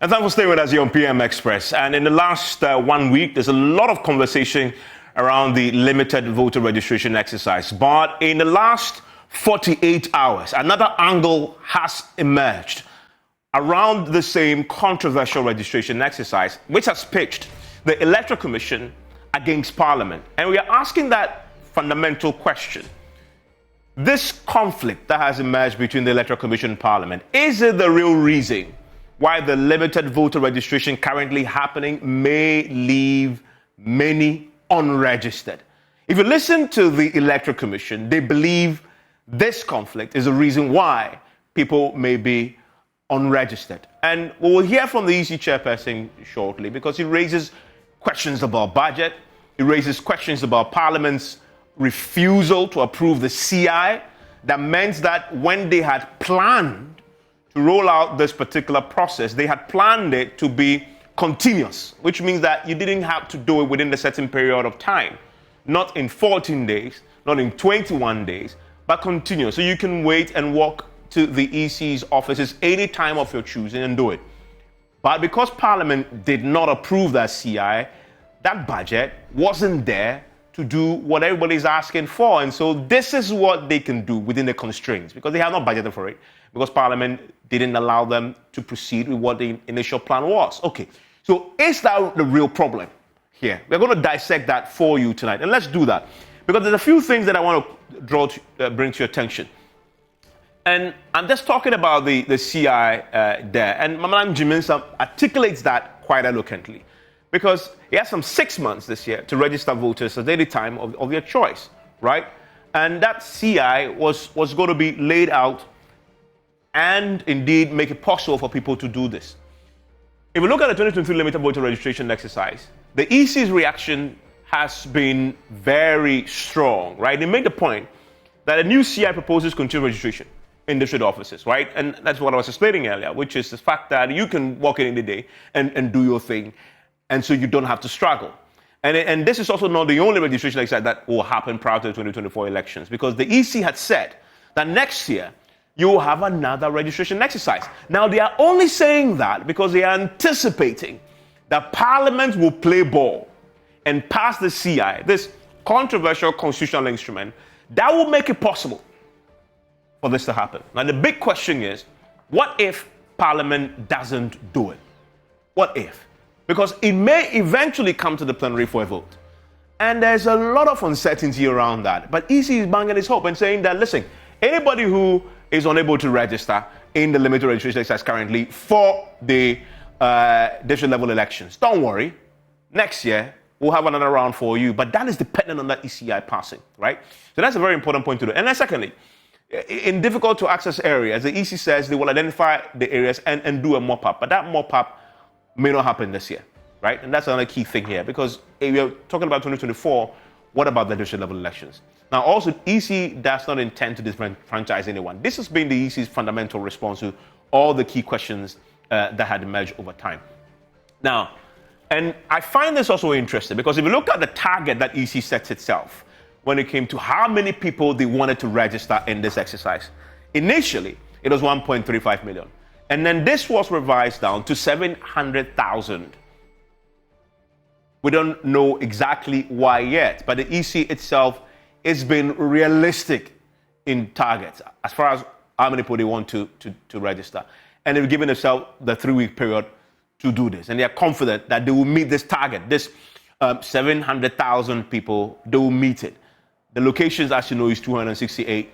And thanks for staying with us here on PM Express. And in the last 1 week, there's a lot of conversation around the limited voter registration exercise. But in the last 48 hours, another angle has emerged around the same controversial registration exercise, which has pitched the Electoral Commission against Parliament. And we are asking that fundamental question. This conflict that has emerged between the Electoral Commission and Parliament, is it the real reason why the limited voter registration currently happening may leave many unregistered? If you listen to the Electoral Commission, they believe this conflict is the reason why people may be unregistered. And we will hear from the EC chairperson shortly, because he raises questions about budget. He raises questions about Parliament's refusal to approve the CI that meant that when they had planned to roll out this particular process, they had planned it to be continuous, which means that you didn't have to do it within a certain period of time, not in 14 days, not in 21 days, but continuous. So you can wait and walk to the EC's offices any time of your choosing and do it. But because Parliament did not approve that CI, that budget wasn't there to do what everybody's asking for. And so this is what they can do within the constraints, because they have not budgeted for it, because Parliament didn't allow them to proceed with what the initial plan was. Okay, so is that the real problem here? We're going to dissect that for you tonight. And let's do that, because there's a few things that I want to bring to your attention. And I'm just talking about the CI there. And Mamalang Jiminsa articulates that quite eloquently, because he has some 6 months this year to register voters at any time of their choice, right? And that CI was going to be laid out and indeed make it possible for people to do this. If we look at the 2023 limited voter registration exercise, the EC's reaction has been very strong, right? They made the point that a new CI proposes continued registration in district offices, right? And that's what I was explaining earlier, which is the fact that you can walk in the day and do your thing, and so you don't have to struggle. And this is also not the only registration exercise that will happen prior to the 2024 elections, because the EC had said that next year you will have another registration exercise. Now, they are only saying that because they are anticipating that Parliament will play ball and pass the CI, this controversial constitutional instrument, that will make it possible for this to happen. Now, the big question is, what if Parliament doesn't do it? What if? Because it may eventually come to the plenary for a vote. And there's a lot of uncertainty around that. But EC is banging his hope and saying that, listen, anybody who is unable to register in the limited registration exercise currently for the district level elections, don't worry. Next year, we'll have another round for you. But that is dependent on that ECI passing, right? So that's a very important point to do. And then secondly, in difficult to access areas, the EC says they will identify the areas and do a mop-up. But that mop-up may not happen this year, right? And that's another key thing here, because if you're talking about 2024, what about the district level elections? Now, also, EC does not intend to disenfranchise anyone. This has been the EC's fundamental response to all the key questions that had emerged over time. Now, and I find this also interesting, because if you look at the target that EC sets itself when it came to how many people they wanted to register in this exercise, initially, it was 1.35 million. And then this was revised down to 700,000. We don't know exactly why yet, but the EC itself has been realistic in targets as far as how many people they want to register. And they've given themselves the 3-week period to do this. And they are confident that they will meet this target, this 700,000 people, they will meet it. The locations, as you know, is 268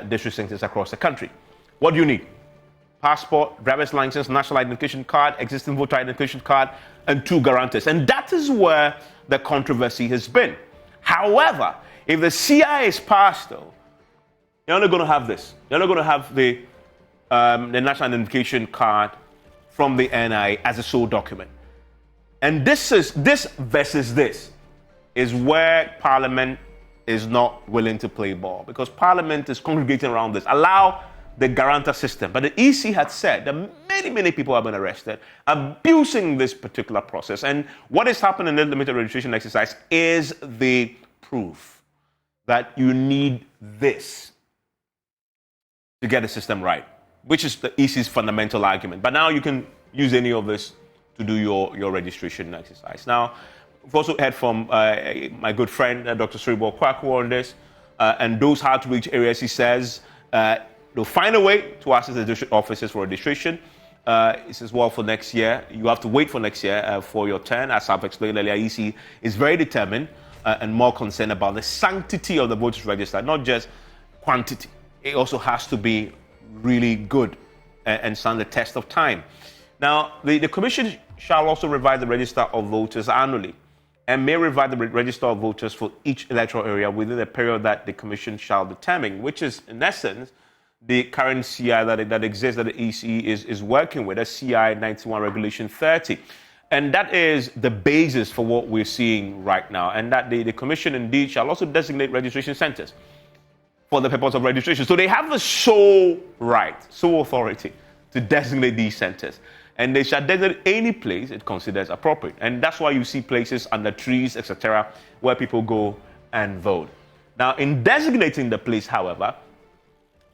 district centers across the country. What do you need? Passport, driver's license, national identification card, existing voter identification card, and 2 guarantors. And that is where the controversy has been. However, if the CI is passed, though, you're only going to have this. You're not going to have the national identification card from the NI as a sole document. And this versus this is where Parliament is not willing to play ball, because Parliament is congregating around this. Allow the guarantor system. But the EC had said that many people have been arrested, abusing this particular process. And what is happening in the limited registration exercise is the proof that you need this to get the system right, which is the EC's fundamental argument. But now you can use any of this to do your registration exercise. Now, we've also heard from my good friend, Dr. Sribo Kwaku, on this, and those hard-to-reach areas, he says, they'll find a way to access the district offices for registration. He says, well, for next year, you have to wait for next year for your turn. As I've explained earlier, EC is very determined and more concerned about the sanctity of the voters register, not just quantity. It also has to be really good and stand the test of time. Now, the Commission shall also revise the register of voters annually and may revise the register of voters for each electoral area within the period that the Commission shall determine, which is, in essence, the current CI that exists that the EC is working with, a CI 91 Regulation 30. And that is the basis for what we're seeing right now, and that the Commission indeed shall also designate registration centers for the purpose of registration. So they have the sole right, sole authority to designate these centers. And they shall designate any place it considers appropriate. And that's why you see places under trees, etc., where people go and vote. Now, in designating the place, however,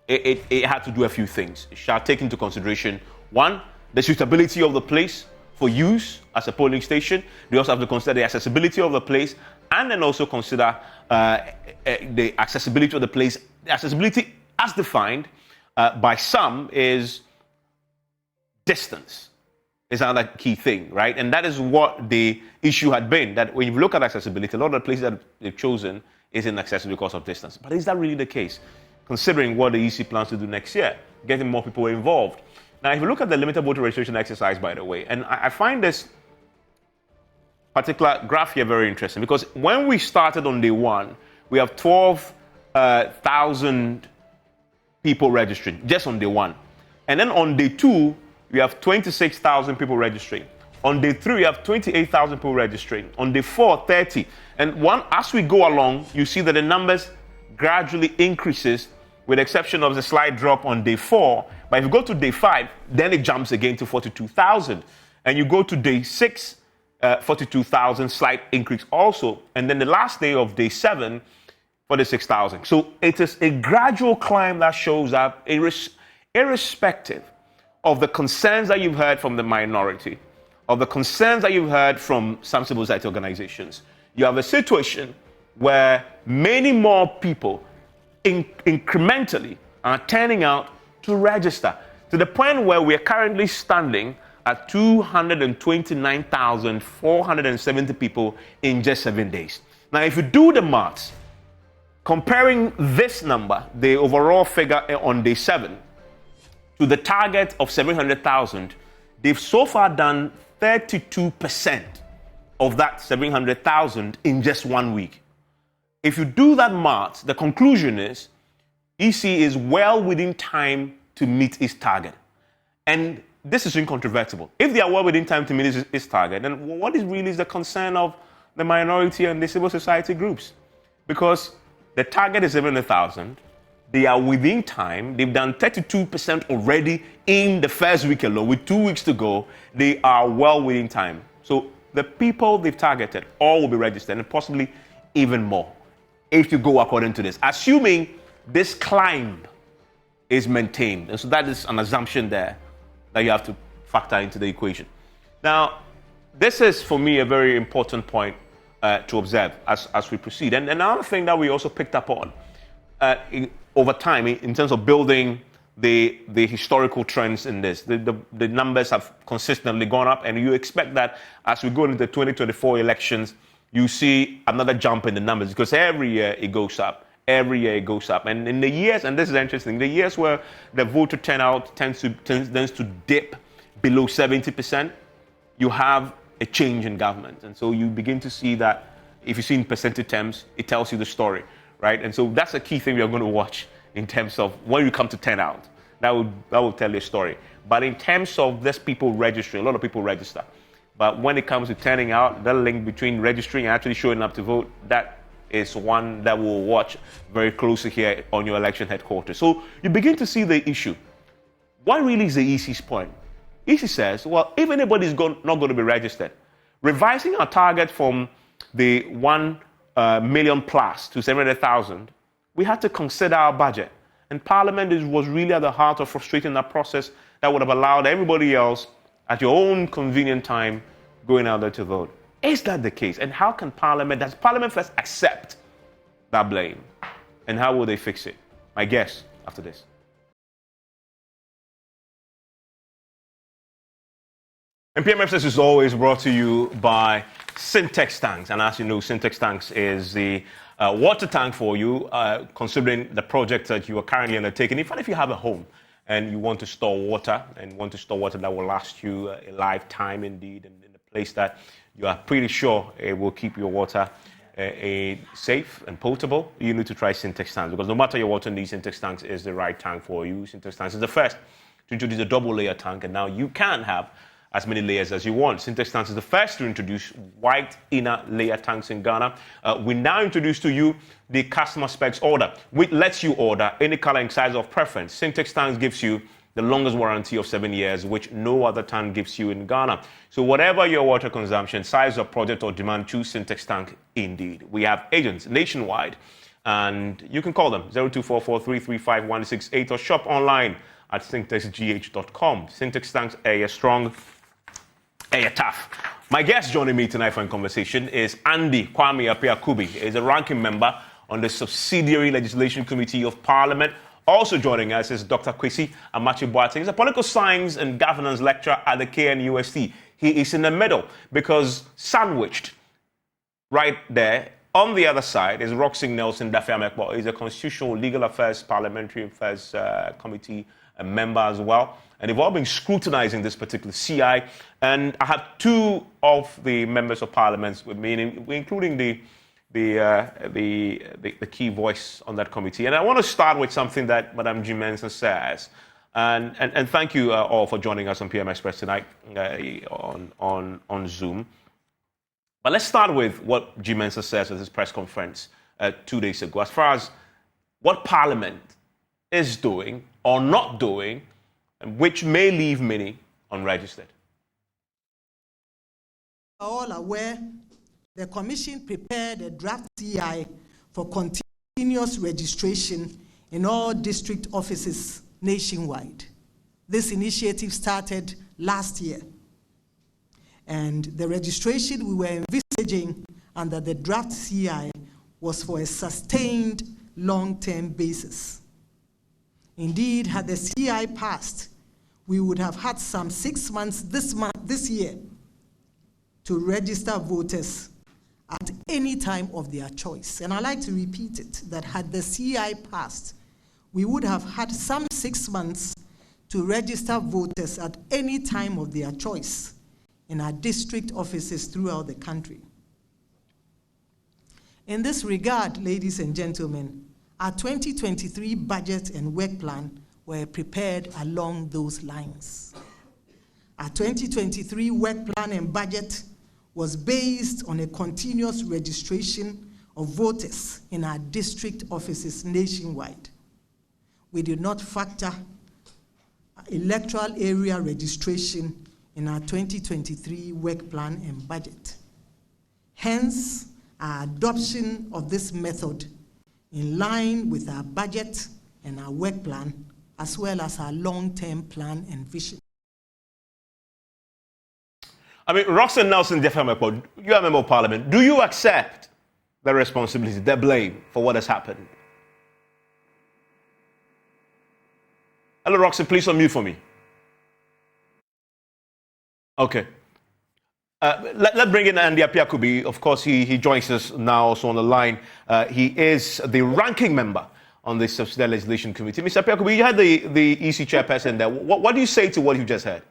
it had to do a few things. It shall take into consideration, one, the suitability of the place for use as a polling station. They also have to consider the accessibility of the place, and then also consider the accessibility of the place. The accessibility, as defined by some, is distance. Is another key thing, right? And that is what the issue had been, that when you look at accessibility, a lot of the places that they've chosen is inaccessible because of distance. But is that really the case? Considering what the EC plans to do next year, getting more people involved. Now, if you look at the limited voter registration exercise, by the way, and I find this particular graph here very interesting, because when we started on day one, we have 12,000 people registering just on day one. And then on day two, we have 26,000 people registering. On day three, we have 28,000 people registering. On day four, 30. And as we go along, you see that the numbers gradually increases, with the exception of the slight drop on day four. But if you go to day five, then it jumps again to 42,000. And you go to day six, 42,000, slight increase also. And then the last day of day seven, 46,000. So it is a gradual climb that shows up, irrespective of the concerns that you've heard from the minority, of the concerns that you've heard from some civil society organizations. You have a situation where many more people incrementally are turning out to register, to the point where we are currently standing at 229,470 people in just 7 days. Now, if you do the maths, comparing this number, the overall figure on day 7, to the target of 700,000, they've so far done 32% of that 700,000 in just 1 week. If you do that math, the conclusion is EC is well within time to meet its target. And this is incontrovertible. If they are well within time to meet its target, then what is really the concern of the minority and the civil society groups? Because the target is 700,000. They are within time. They've done 32% already in the first week alone. With 2 weeks to go, they are well within time. So the people they've targeted all will be registered, and possibly even more, if you go according to this, assuming this climb is maintained. And so that is an assumption there that you have to factor into the equation. Now, this is, for me, a very important point to observe as we proceed. And another thing that we also picked up on over time, in terms of building the historical trends in this, the numbers have consistently gone up, and you expect that as we go into the 2024 elections, you see another jump in the numbers, because every year it goes up. Every year it goes up. And in the years, and this is interesting, the years where the voter turnout tends to dip below 70%, you have a change in government. And so you begin to see that, if you see in percentage terms, it tells you the story, right? And so that's a key thing we are going to watch in terms of when you come to turnout. That will tell you a story. But in terms of this people registering, a lot of people register. But when it comes to turning out, the link between registering and actually showing up to vote, that is one that we'll watch very closely here on your election headquarters. So you begin to see the issue. What really is the EC's point? EC says, well, if anybody is not going to be registered, revising our target from the 1 million plus to 700,000, we had to consider our budget. And Parliament was really at the heart of frustrating that process that would have allowed everybody else at your own convenient time going out there to vote. Is that the case? And how can does Parliament first accept that blame? And how will they fix it? My guess after this. And PMFS is always brought to you by Syntex Tanks. And as you know, Syntex Tanks is the water tank for you, considering the project that you are currently undertaking. Even if you have a home and you want to store water, that will last you a lifetime indeed, and in a place that you are pretty sure it will keep your water safe and potable, you need to try Syntex Tanks, because no matter your water needs, Syntex Tanks is the right tank for you. Syntex Tanks is the first to introduce a double layer tank, and now you can have as many layers as you want. Syntex Tanks is the first to introduce white inner layer tanks in Ghana. We now introduce to you the customer specs order, which lets you order any color and size of preference. Syntex Tanks gives you the longest warranty of 7 years, which no other tank gives you in Ghana. So whatever your water consumption, size of project or demand, choose Syntex Tank indeed. We have agents nationwide, and you can call them 0244-335-168 or shop online at syntexgh.com. Syntex Tanks are strong. Hey, tough. My guest joining me tonight for a conversation is Andy Kwame Appiah-Kubi. He's a ranking member on the Subsidiary Legislation Committee of Parliament. Also joining us is Dr. Kwesi Amakye-Boateng. He's a political science and governance lecturer at the KNUST. He is in the middle because sandwiched right there on the other side is Roxy Nelson Daffy-Amekbo. He's a Constitutional Legal Affairs Parliamentary Affairs Committee member as well. And they've all been scrutinizing this particular CI. And I have two of the members of Parliament with me, including the key voice on that committee. And I want to start with something that Madam G. Mensah says. And thank you all for joining us on PM Express tonight on Zoom. But let's start with what G. Mensah says at his press conference 2 days ago, as far as what Parliament is doing or not doing, which may leave many unregistered. All aware, the Commission prepared a draft CI for continuous registration in all district offices nationwide. This initiative started last year, and the registration we were envisaging under the draft CI was for a sustained long-term basis. Indeed, had the CI passed, we would have had some 6 months this year to register voters at any time of their choice. And I like to repeat it, that had the CI passed, we would have had some 6 months to register voters at any time of their choice in our district offices throughout the country. In this regard, ladies and gentlemen, our 2023 budget and work plan were prepared along those lines. Our 2023 work plan and budget was based on a continuous registration of voters in our district offices nationwide. We did not factor electoral area registration in our 2023 work plan and budget. Hence, our adoption of this method in line with our budget and our work plan, as well as our long-term plan and vision. I mean, Roxy Nelson Daffy-Amekbo, you are a member of Parliament. Do you accept the responsibility, the blame for what has happened? Hello, Roxy, please unmute for me. Okay. Let's bring in Andy Appiah-Kubi. Of course, he joins us now also on the line. He is the ranking member on the Subsidiary Legislation Committee. Mr. Appiah-Kubi, you had the EC chairperson there. What do you say to what you just heard?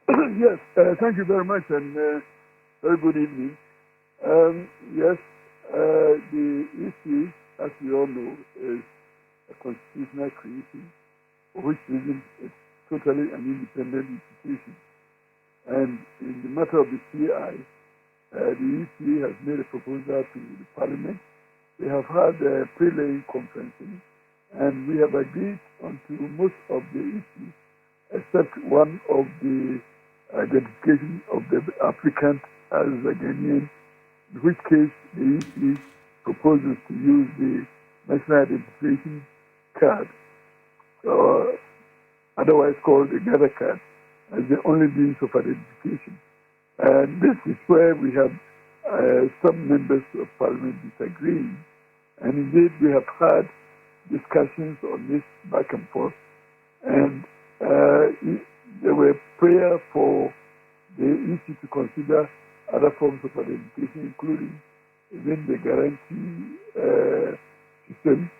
Yes, thank you very much, and very good evening. Yes, the EC, as we all know, is a constitutional creation, for which reason it's totally an independent institution. And in the matter of the CI, the EC has made a proposal to the Parliament. They have had a pre-laying conferencing, and we have agreed on to most of the issues, except one of the identification of the applicant as a Ghanaian, in which case the EC proposes to use the national identification card, otherwise called the gather card. as the only means of identification. And this is where we have some members of Parliament disagreeing. And indeed, we have had discussions on this back and forth. And there were prayers for the EC to consider other forms of identification, including even the guarantee system.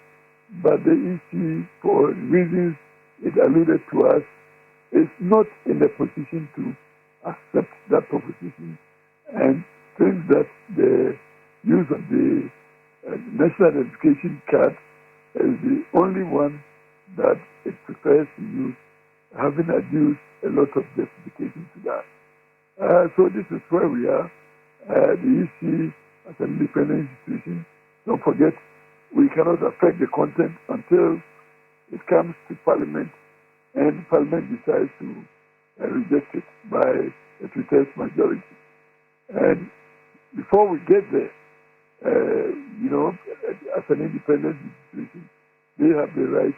But the EC, for reasons it alluded to us, is not in a position to accept that proposition and thinks that the use of the national identification card is the only one that it prefers to use, having adduced a lot of justification to that. So this is where we are. The EC, as an independent institution, don't forget, we cannot affect the content until it comes to Parliament, and Parliament decides to reject it by a two-thirds majority. And before we get there, as an independent institution, they have the right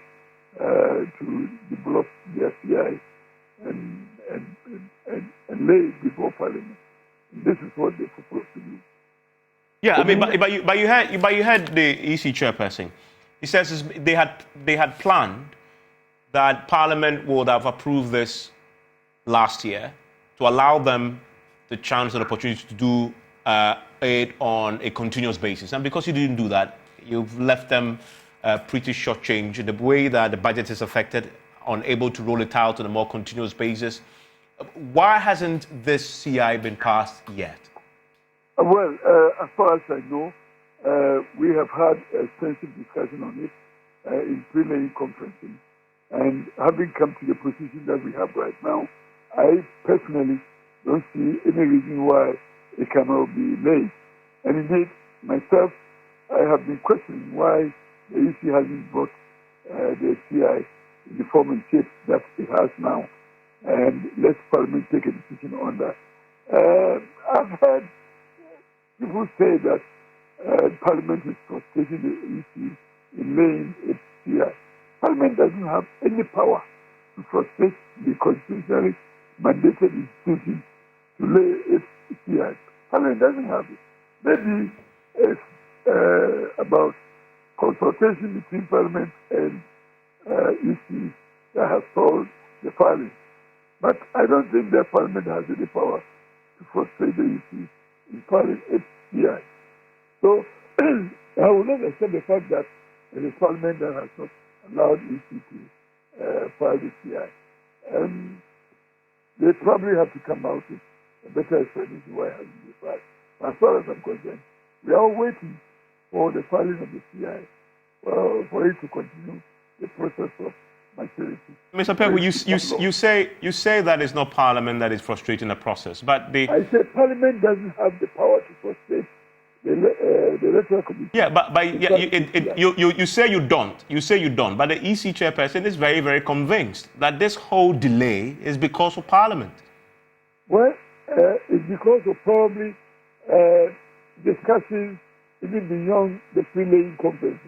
to develop their CI and lay it before Parliament. And this is what they propose to do. Yeah, I mean, but you heard the EC chairperson. He says they had planned that Parliament would have approved this last year to allow them the chance and opportunity to do it on a continuous basis. And because you didn't do that, you've left them pretty shortchanged in the way that the budget is affected, unable to roll it out on a more continuous basis. Why hasn't this CI been passed yet? Well, as far as I know, we have had extensive discussion on it in pre-laying conferencing. And having come to the position that we have right now, I personally don't see any reason why it cannot be laid. And indeed, myself, I have been questioning why the EC hasn't brought the CI in the form and shape that it has now. And let Parliament take a decision on that. I've heard people say that Parliament is frustrating the EC in laying its CI. Parliament doesn't have any power to frustrate the constitutionally mandated institution to lay its CI. Parliament doesn't have it. Maybe it's about consultation between Parliament and EC that has solved the filing. But I don't think that Parliament has any power to frustrate the EC in filing its CI. So I will not accept the fact that it is Parliament that has not allowed EC to file the CI. They probably have to come out with a better explanation why it hasn't been filed. As far as I'm concerned, we are waiting for the filing of the CI for it to continue the process of maturity. Mr. Pegu, you say that it's not Parliament that is frustrating the process, but I say Parliament doesn't have the power to frustrate the electoral commission. Yeah, you say you don't. You say you don't. But the EC chairperson is very, very convinced that this whole delay is because of Parliament. Well, it's because of probably discussions even beyond the pre-laying conference.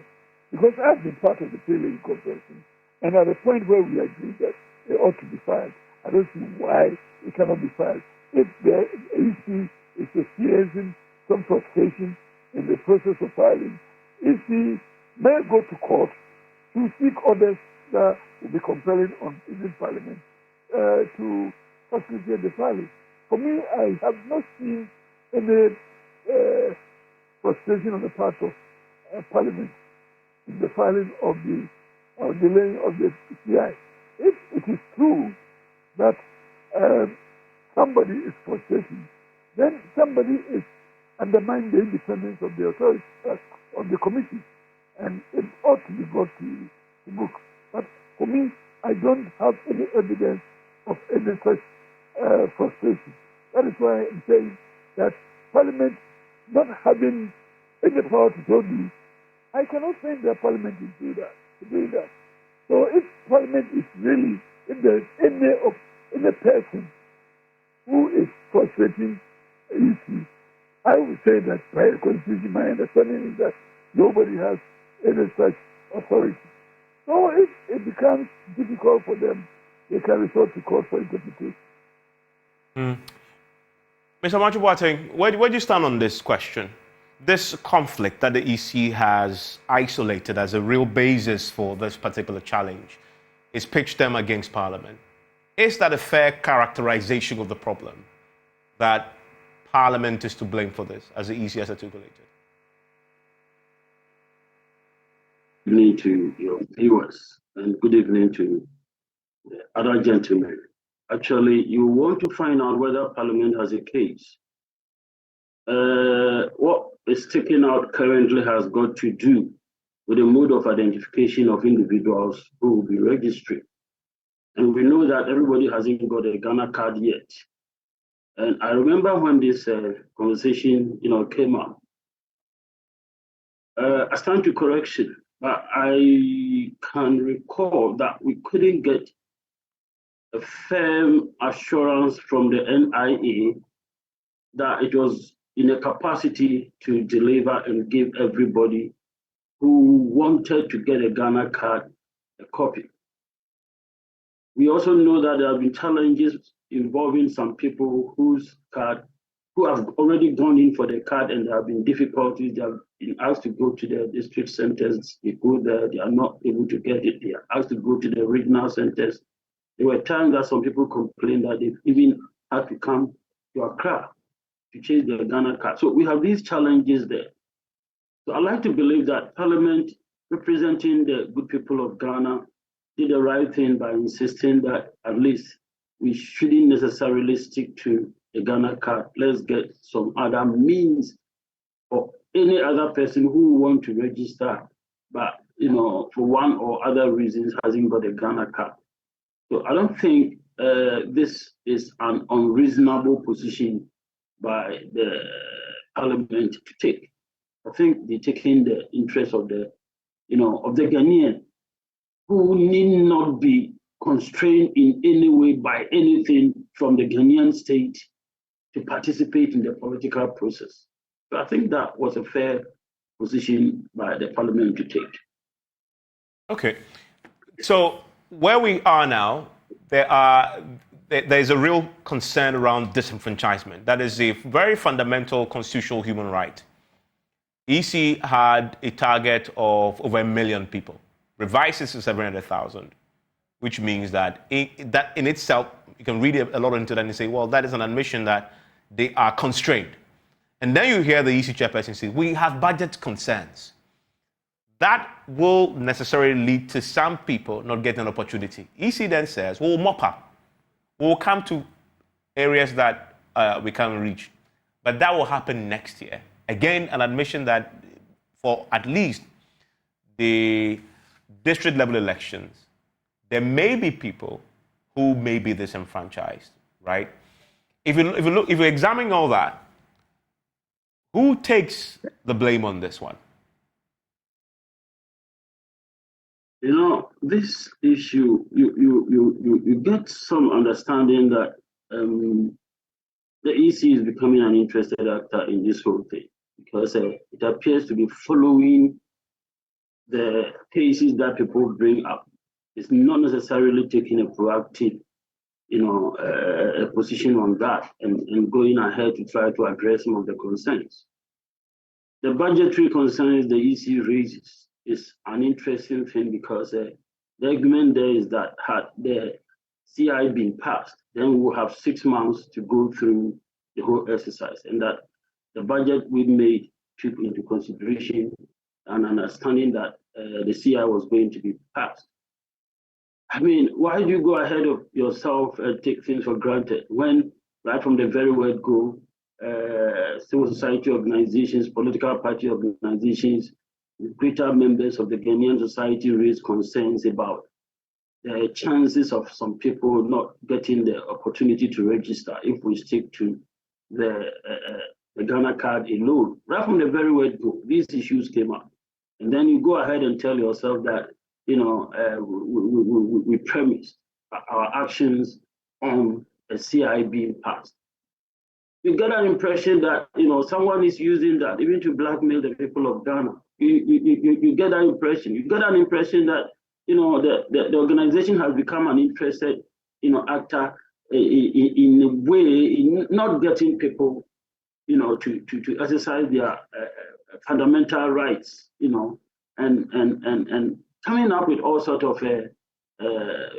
Because I've been part of the pre-laying conference, and at the point where we agree that it ought to be filed, I don't see why it cannot be filed. If the EC is experiencing some frustration in the process of filing, EC may go to court to seek orders that will be compelling on Indian Parliament to facilitate the filing. For me, I have not seen any frustration on the part of Parliament in the filing of the delaying of the CI. If it is true that somebody is frustrating, then somebody is undermining the independence of the authority, of the committee, and it ought to be brought to book. But for me, I don't have any evidence of any such frustration. That is why I'm saying that Parliament not having any power to tell me, I cannot think that Parliament is doing that. So if Parliament is really, if there is any person who is frustrating EC, I would say that by the Constitution, my understanding is that nobody has any such authority. So if it becomes difficult for them, they can resort to court for interpretation. Mr. Machubuateng, where do you stand on this question? This conflict that the EC has isolated as a real basis for this particular challenge is pitched them against Parliament. Is that a fair characterization of the problem, that Parliament is to blame for this, as the EC has articulated? Good evening to your viewers, and good evening to the other gentlemen. Actually, you want to find out whether Parliament has a case. What is taken out currently has got to do with the mode of identification of individuals who will be registering. And we know that everybody hasn't got a Ghana card yet. And I remember when this conversation, came up. I stand to correction, but I can recall that we couldn't get a firm assurance from the NIA that it was in a capacity to deliver and give everybody who wanted to get a Ghana card a copy. We also know that there have been challenges involving some people who have already gone in for the card, and there have been difficulties. They have been asked to go to the district centers. They go there, they are not able to get it. They are asked to go to the regional centers. There were times that some people complained that they even had to come to Accra to change their Ghana card. So we have these challenges there. So I like to believe that Parliament, representing the good people of Ghana, did the right thing by insisting that at least we shouldn't necessarily stick to a Ghana card. Let's get some other means for any other person who want to register, but for one or other reasons hasn't got a Ghana card. So I don't think this is an unreasonable position by the Parliament to take. I think they're taking the interest of the Ghanaian, who need not be constrained in any way by anything from the Ghanaian state to participate in the political process. So I think that was a fair position by the Parliament to take. Okay. So where we are now, there's a real concern around disenfranchisement. That is a very fundamental constitutional human right. EC had a target of over 1 million people. Revised it to 700,000, which means that in itself, you can read a lot into that and say, well, that is an admission that they are constrained. And then you hear the EC chairperson say, we have budget concerns. That will necessarily lead to some people not getting an opportunity. EC then says, we'll mop up. We'll come to areas that we can't reach. But that will happen next year. Again, an admission that for at least the district level elections, there may be people who may be disenfranchised, right? If you examine all that, who takes the blame on this one? This issue, you get some understanding that the EC is becoming an interested actor in this whole thing, because it appears to be following the cases that people bring up. It's not necessarily taking a proactive, a position on that and going ahead to try to address some of the concerns. The budgetary concerns the EC raises is an interesting thing, because the argument there is that had the CI been passed, then we'll have 6 months to go through the whole exercise, and that the budget we made took into consideration and understanding that the CI was going to be passed. I mean, why do you go ahead of yourself and take things for granted when, right from the very word go, civil society organizations, political party organizations, greater members of the Ghanaian society raise concerns about the chances of some people not getting the opportunity to register if we stick to the Ghana card alone. Right from the very word go, these issues came up. And then you go ahead and tell yourself that, we premise our actions on a CI being passed. You get an impression that, someone is using that even to blackmail the people of Ghana. You get that impression. You get an impression that, the organization has become an interested, actor in a way, in not getting people, to exercise their fundamental rights, and coming up with all sort of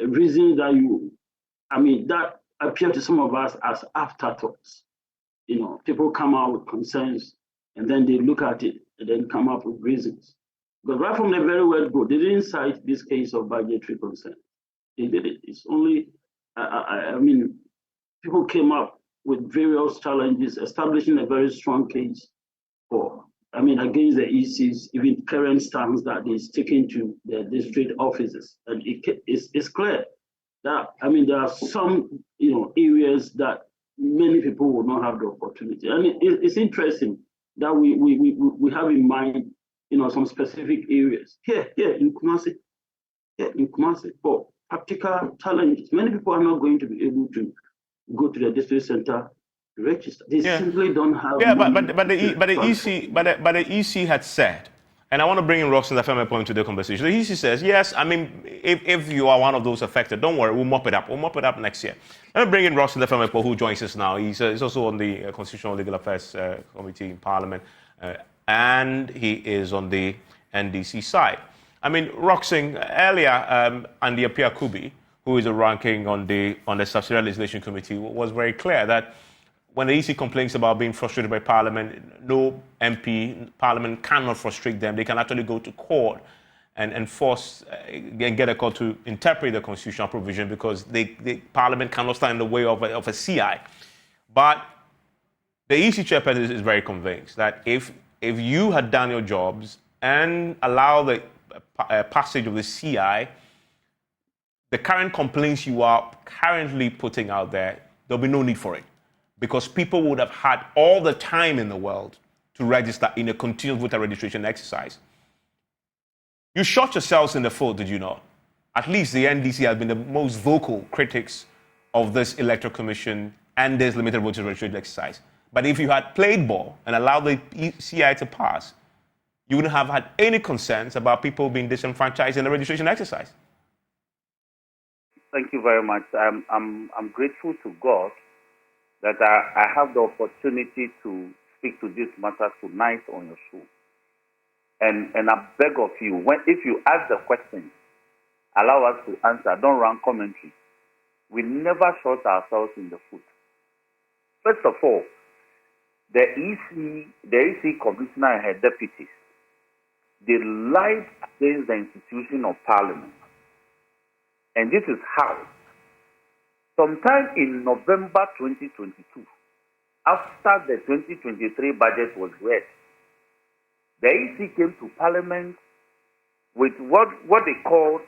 reasons that appear to some of us as afterthoughts. People come out with concerns and then they look at it and then come up with reasons. But right from the very word go, they didn't cite this case of budgetary concern. They did it. It's only, people came up with various challenges, establishing a very strong case against the EC's even current stance that is taken to the district offices. And it's clear that, there are some, areas that many people will not have the opportunity. And it's interesting that we have in mind, some specific areas. Here in Kumasi, for practical challenges. Many people are not going to be able to go to the district center to register. They simply don't have. Yeah, but the EC had said, and I want to bring in Roxanne Afema point to the conversation. The EC says, yes, if you are one of those affected, don't worry, we'll mop it up. We'll mop it up next year. Let me bring in Roxanne Afema, who joins us now. He's also on the Constitutional Legal Affairs Committee in Parliament, and he is on the NDC side. Roxanne, earlier, Andy Apia Kubi, who is a ranking on the Subsidiary Legislation Committee, was very clear that when the EC complains about being frustrated by Parliament, no MP, Parliament cannot frustrate them. They can actually go to court and force and get a court to interpret the constitutional provision because Parliament cannot stand in the way of a CI. But the EC chairperson is very convinced that if you had done your jobs and allow the passage of the CI, the current complaints you are currently putting out there, there'll be no need for it. Because people would have had all the time in the world to register in a continuous voter registration exercise. You shot yourselves in the foot, did you not? At least the NDC has been the most vocal critics of this electoral commission and this limited voter registration exercise. But if you had played ball and allowed the CI to pass, you wouldn't have had any concerns about people being disenfranchised in the registration exercise. Thank you very much. I'm grateful to God that I have the opportunity to speak to this matter tonight on your show. And I beg of you, if you ask the question, allow us to answer, don't run commentary. We never shot ourselves in the foot. First of all, the EC commissioner and her deputies, they lied against the institution of Parliament. And this is how. Sometime in November 2022, after the 2023 budget was read, the EC came to Parliament with what they called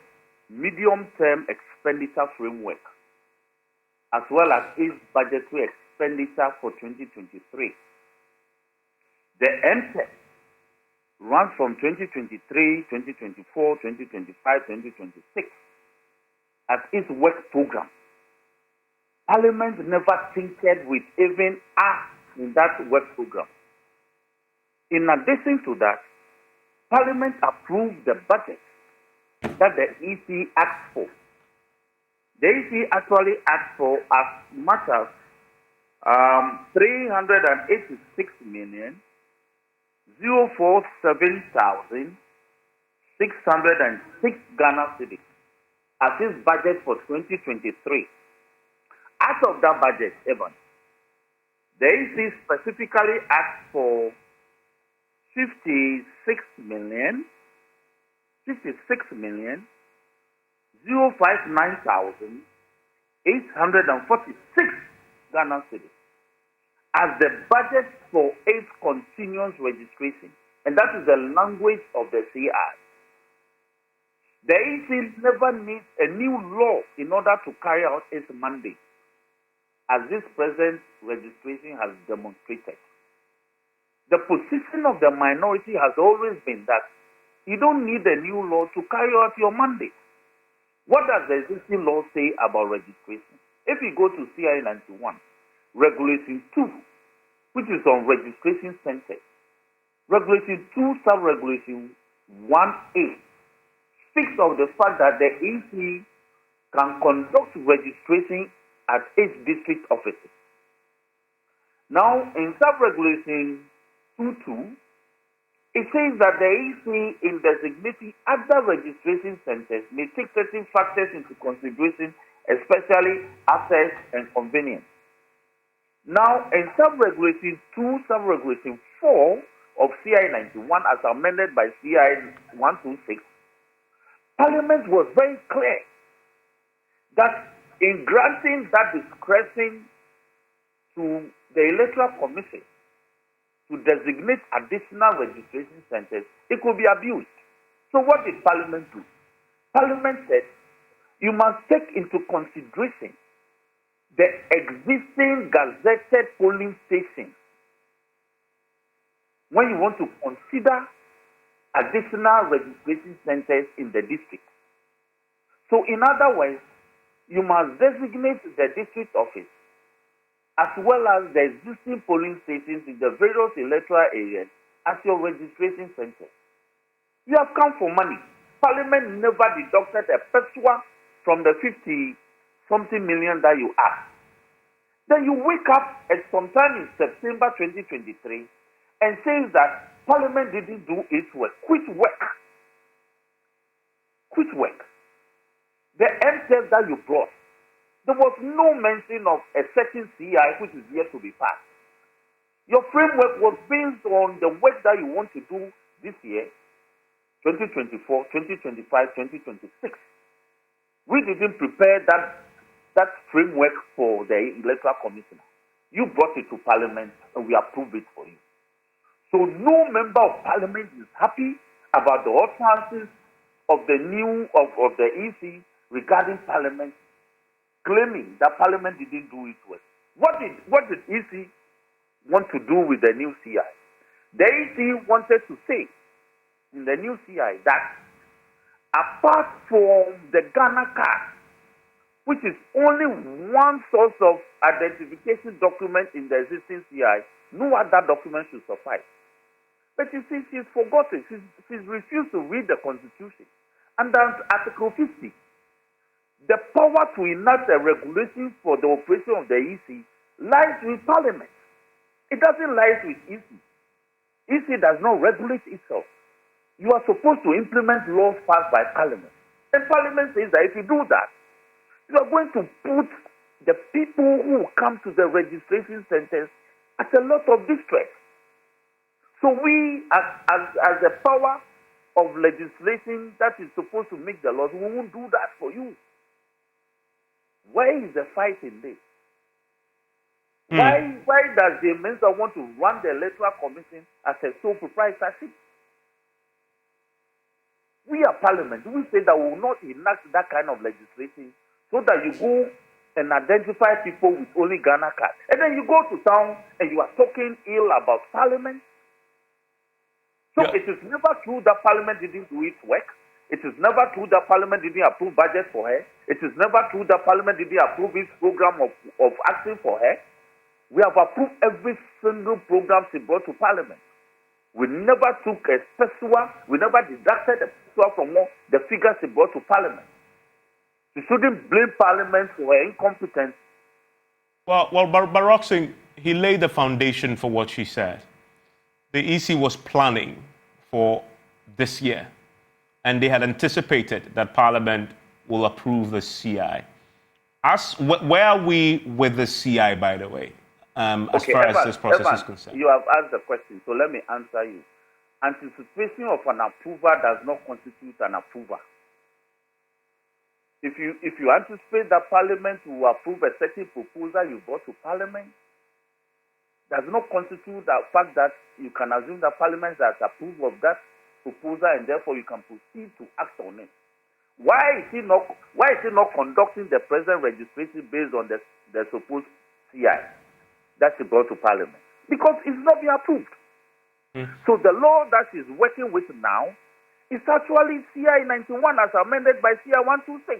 medium-term expenditure framework, as well as its budgetary expenditure for 2023. The MTEC runs from 2023, 2024, 2025, 2026 as its work program. Parliament never tinkered with even us in that work program. In addition to that, Parliament approved the budget that the EC asked for. The EC actually asked for as much as 386,047,606 Ghana cedis as its budget for 2023. Out of that budget, Evan, the EC specifically asked for 56,059,846 Ghana cedis as the budget for its continuous registration. And that is the language of the CI. The EC never needs a new law in order to carry out its mandate, as this present registration has demonstrated. The position of the minority has always been that you don't need a new law to carry out your mandate. What does the existing law say about registration? If you go to CI 91, Regulation 2, which is on registration centers, Regulation 2, Sub-Regulation 1A, speaks of the fact that the EC can conduct registration at each district offices. Now, in sub-regulation 2.2, it says that the EC in designating other registration centers may take certain factors into consideration, especially access and convenience. Now, in sub-regulation 2, sub-regulation 4 of CI 91, as amended by CI 126, Parliament was very clear that in granting that discretion to the Electoral Commission to designate additional registration centers, it could be abused. So what did Parliament do? Parliament said, you must take into consideration the existing gazetted polling stations when you want to consider additional registration centers in the district. So in other words, you must designate the district office as well as the existing polling stations in the various electoral areas as your registration center. You have come for money. Parliament never deducted a pesewa from the 50-something million that you asked. Then you wake up at sometime in September 2023 and says that Parliament didn't do its work. Quit work. Quit work. The MTF that you brought, there was no mention of a certain CI which is yet to be passed. Your framework was based on the work that you want to do this year, 2024, 2025, 2026. We didn't prepare that framework for the Electoral Commissioner. You brought it to Parliament and we approved it for you. So no member of Parliament is happy about the utterances of the of the EC regarding Parliament, claiming that Parliament didn't do its work. What did EC want to do with the new CI? The EC wanted to say in the new CI that apart from the Ghana card, which is only one source of identification document in the existing CI, no other document should suffice. But you see, she's forgotten. She's refused to read the Constitution. And then Article 50, the power to enact a regulation for the operation of the EC lies with Parliament. It doesn't lie with EC. EC does not regulate itself. You are supposed to implement laws passed by Parliament. And Parliament says that if you do that, you are going to put the people who come to the registration centers at a lot of distress. So we, as the power of legislation that is supposed to make the laws, we won't do that for you. Where is the fight in this? Why does the minister want to run the Electoral Commission as a sole proprietorship? We are Parliament. We say that we will not enact that kind of legislation so that you go and identify people with only Ghana card. And then you go to town and you are talking ill about Parliament. So it is never true that Parliament didn't do its work. It is never true that Parliament didn't approve budget for her. It is never true that Parliament didn't approve its program of action for her. We have approved every single program she brought to Parliament. We never took a pesewa, we never deducted a pesewa from the figures she brought to Parliament. You shouldn't blame Parliament for her incompetence. Well, Barak Singh, he laid the foundation for what she said. The EC was planning for this year, and they had anticipated that Parliament will approve the CI. Where are we with the CI, by the way, as far as this process is concerned? You have asked the question, so let me answer you. Anticipation of an approval does not constitute an approval. If you anticipate that Parliament will approve a certain proposal you brought to Parliament, does not constitute the fact that you can assume that Parliament has approved of that proposal and therefore you can proceed to act on it. Why is he not conducting the present registration based on the supposed CI that she brought to Parliament? Because it's not been approved. So the law that she's working with now is actually CI 91 as amended by CI 126,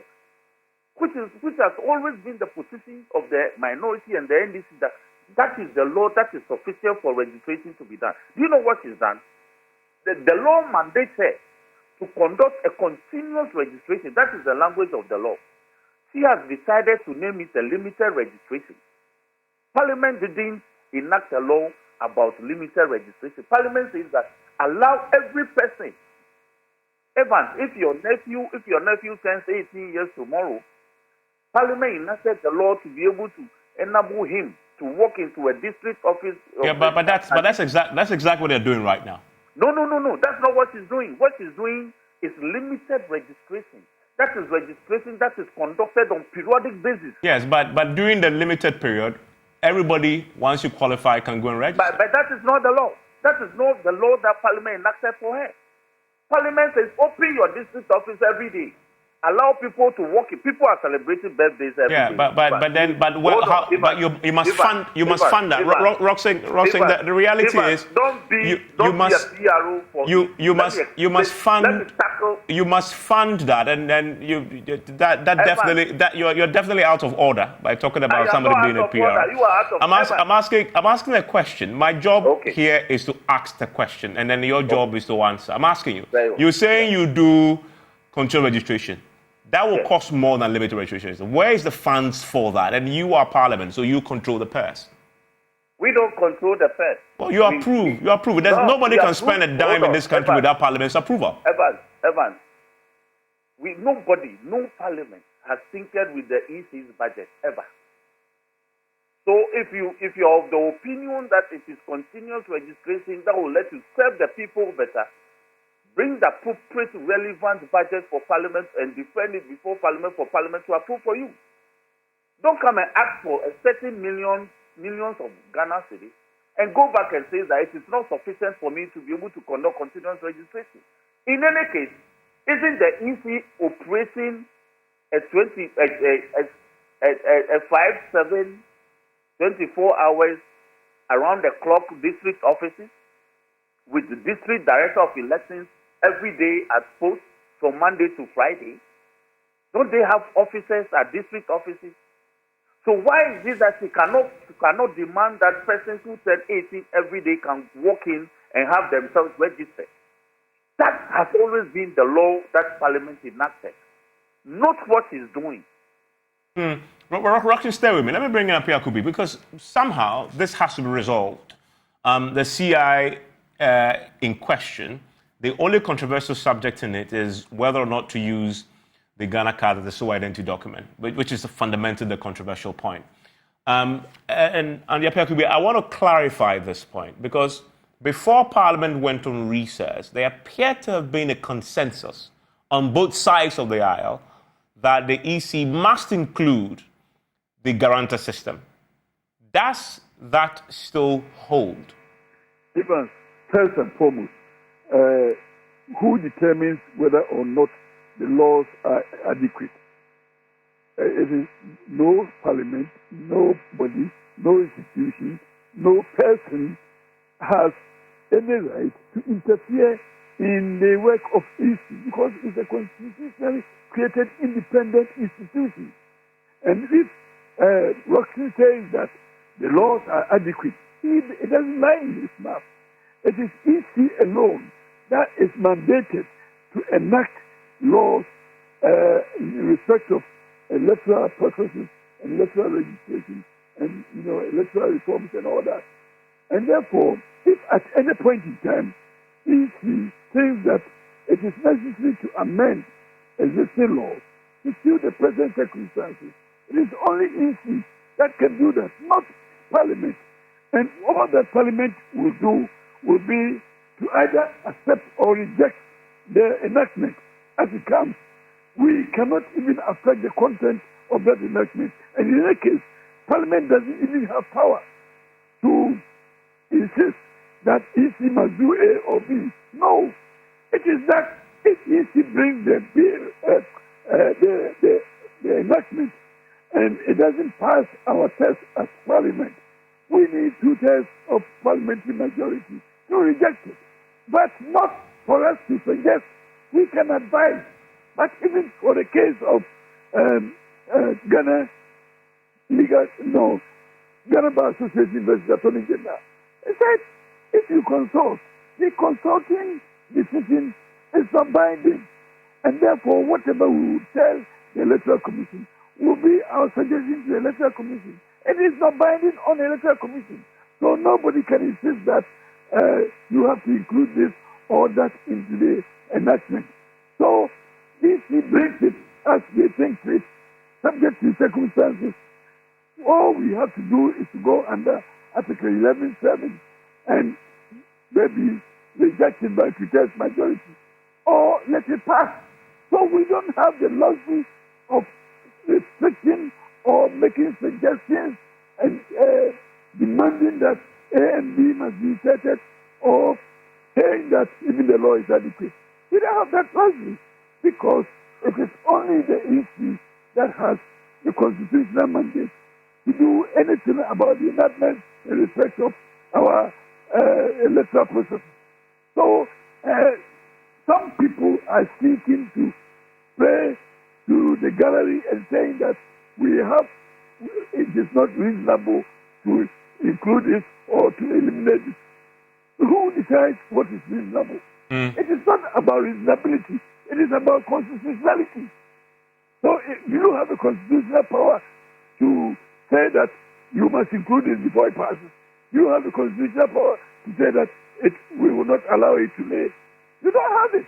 which has always been the position of the minority and the NDC that is the law that is sufficient for registration to be done. Do you know what is done? The law mandates her to conduct a continuous registration. That is the language of the law. she has decided to name it a limited registration. Parliament didn't enact a law about limited registration. Parliament says that allow every person. Evans, if your nephew turns 18 years tomorrow, Parliament enacted a law to be able to enable him to walk into a district office. Yeah, but that's exactly what they're doing right now. No. That's not what she's doing. What she's doing is limited registration. That is registration that is conducted on periodic basis. Yes, but during the limited period, everybody, once you qualify, can go and register. But that is not the law. That is not the law that Parliament enacted for her. Parliament says open your district office every day. Allow people to walk in. People are celebrating birthdays every day. You must fund that. Roxanne, the reality is you must fund that, and then you're definitely out of order by talking about somebody being a PR. I'm asking a question. My job here is to ask the question, and then your job is to answer. I'm asking you. You're saying you do control registration. That will cost more than limited registration. Where is the funds for that? And you are Parliament, so you control the purse. We don't control the purse. Well, you approve. Nobody can spend a dime in this country without Parliament's approval. Evans, no Parliament has tinkered with the EC's budget ever. So if you're of the opinion that it is continuous registration that will let you serve the people better, bring the appropriate relevant budget for Parliament and defend it before Parliament for Parliament to approve for you. Don't come and ask for a certain millions of Ghana cedis and go back and say that it is not sufficient for me to be able to conduct continuous registration. In any case, isn't the EC operating a 5/7, 24 hours around the clock district offices with the district director of elections every day at post from Monday to Friday? Don't they have officers at district offices? So why is it that you cannot demand that persons who turn 18 every day can walk in and have themselves registered? That has always been the law that Parliament enacted, not what he's doing. Roxanne, stay with me. Let me bring in Apiakubi, because somehow this has to be resolved. The CI in question, the only controversial subject in it is whether or not to use the Ghana card as the sole identity document, which is fundamentally the controversial point. And Apiakubi, I want to clarify this point, because before Parliament went on recess, there appeared to have been a consensus on both sides of the aisle that the EC must include the guarantor system. Does that still hold? Even first and foremost, who determines whether or not the laws are adequate? It is no Parliament, nobody, no institution, no person has any right to interfere in the work of EC, because it's a constitutionally created independent institution. And if Roxanne says that the laws are adequate, it doesn't lie in his mouth. It is EC alone that is mandated to enact laws in respect of electoral processes and electoral registration and electoral reforms and all that. And therefore, if at any point in time EC thinks that it is necessary to amend existing laws to suit the present circumstances, it is only EC that can do that, not Parliament. And all that Parliament will do will be to either accept or reject the enactment as it comes. We cannot even affect the content of that enactment. And in any case, Parliament doesn't even have power to insist that EC must do A or B. No. It is that if EC brings the enactment and it doesn't pass our test as Parliament, we need 2/3 of parliamentary majority to reject it. But not for us to suggest. We can advise. But even for the case of Ghana Bar Association versus Attorney General, it said if you consult, the consulting decision is not binding. And therefore, whatever we would tell the Electoral Commission will be our suggestion to the Electoral Commission. It is not binding on the Electoral Commission. So nobody can insist that you have to include this or that into the enactment. So if he brings it as they think fit, subject to circumstances, all we have to do is to go under Article 11.7 and maybe reject it by two-thirds majority or let it pass. So we don't have the luxury of restricting or making suggestions and demanding that A and B must be inserted or saying that even the law is adequate. We don't have that luxury because it is only the EC that has the constitutional mandate to do anything about the enactment in respect of our electoral process. So some people are seeking to pray to the gallery and saying that it is not reasonable to include it or to eliminate it. Who decides what is reasonable? It is not about reasonability. It is about constitutionality. So you have a constitutional power to say that you must include it before it passes. You have the constitutional power to say that we will not allow it to lay. You don't have it.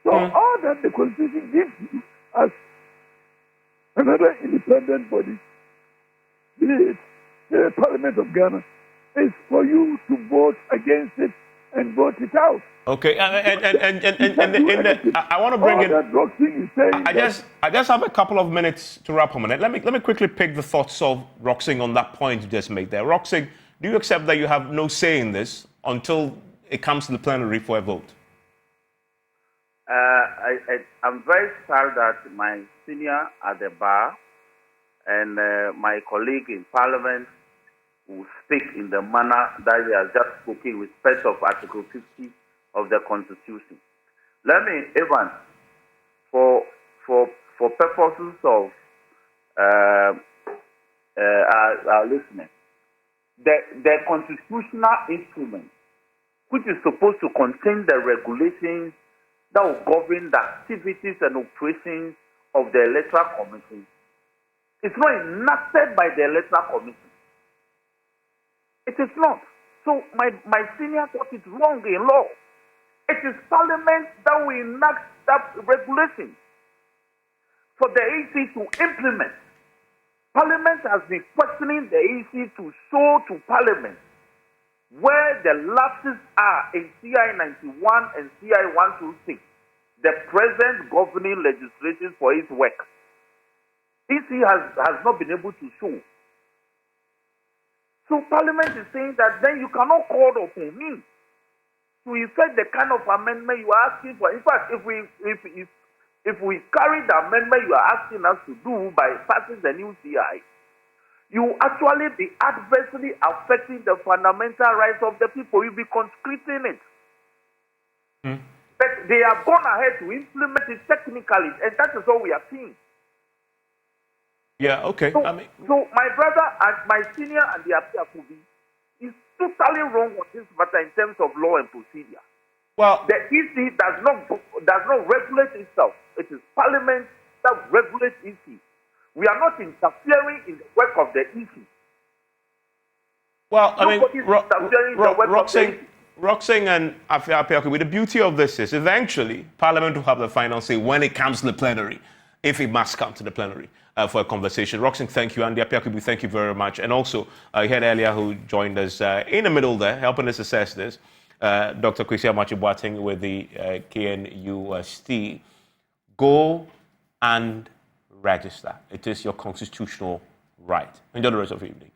So all that the Constitution gives you as another independent body, be it the Parliament of Ghana, is for you to vote against it and vote it out. Okay, I want to bring in. I just have a couple of minutes to wrap up on it. Let me quickly pick the thoughts of Roxing on that point you just made there. Roxing, do you accept that you have no say in this until it comes to the plenary for a vote? I'm very sorry that my senior at the bar and my colleague in Parliament will speak in the manner that he has just spoken in respect of Article 50 of the Constitution. Let me, Evan, for purposes of our listeners, the constitutional instrument, which is supposed to contain the regulations that will govern the activities and operations of the Electoral Commission, it's not enacted by the Electoral Commission. It is not. So my senior got it wrong in law. It is Parliament that will enact that regulation for the EC to implement. Parliament has been questioning the EC to show to Parliament where the lapses are in CI 91 and CI 126, the present governing legislation for its work. EC has not been able to show. So Parliament is saying that then you cannot call upon me to effect the kind of amendment you are asking for. In fact, if we carry the amendment you are asking us to do by passing the new CI, you actually be adversely affecting the fundamental rights of the people. You'll be conscripting it. But they have gone ahead to implement it technically, and that is all we are seeing. Yeah, okay. So my brother and my senior and the Apiakubi is totally wrong on this matter in terms of law and procedure. Well, the EC does not regulate itself. It is Parliament that regulates EC. We are not interfering in the work of the EC. Well, Roxing and Apiakubi, the beauty of this is eventually Parliament will have the final say when it comes to the plenary, if it must come to the plenary. For a conversation. Roxing, thank you. Andy Apiakubi, thank you very much. And also, you had earlier who joined us in the middle there, helping us assess this, Dr. Kwesi Amachi-Boateng with the KNUST. Go and register. It is your constitutional right. Enjoy the rest of your evening.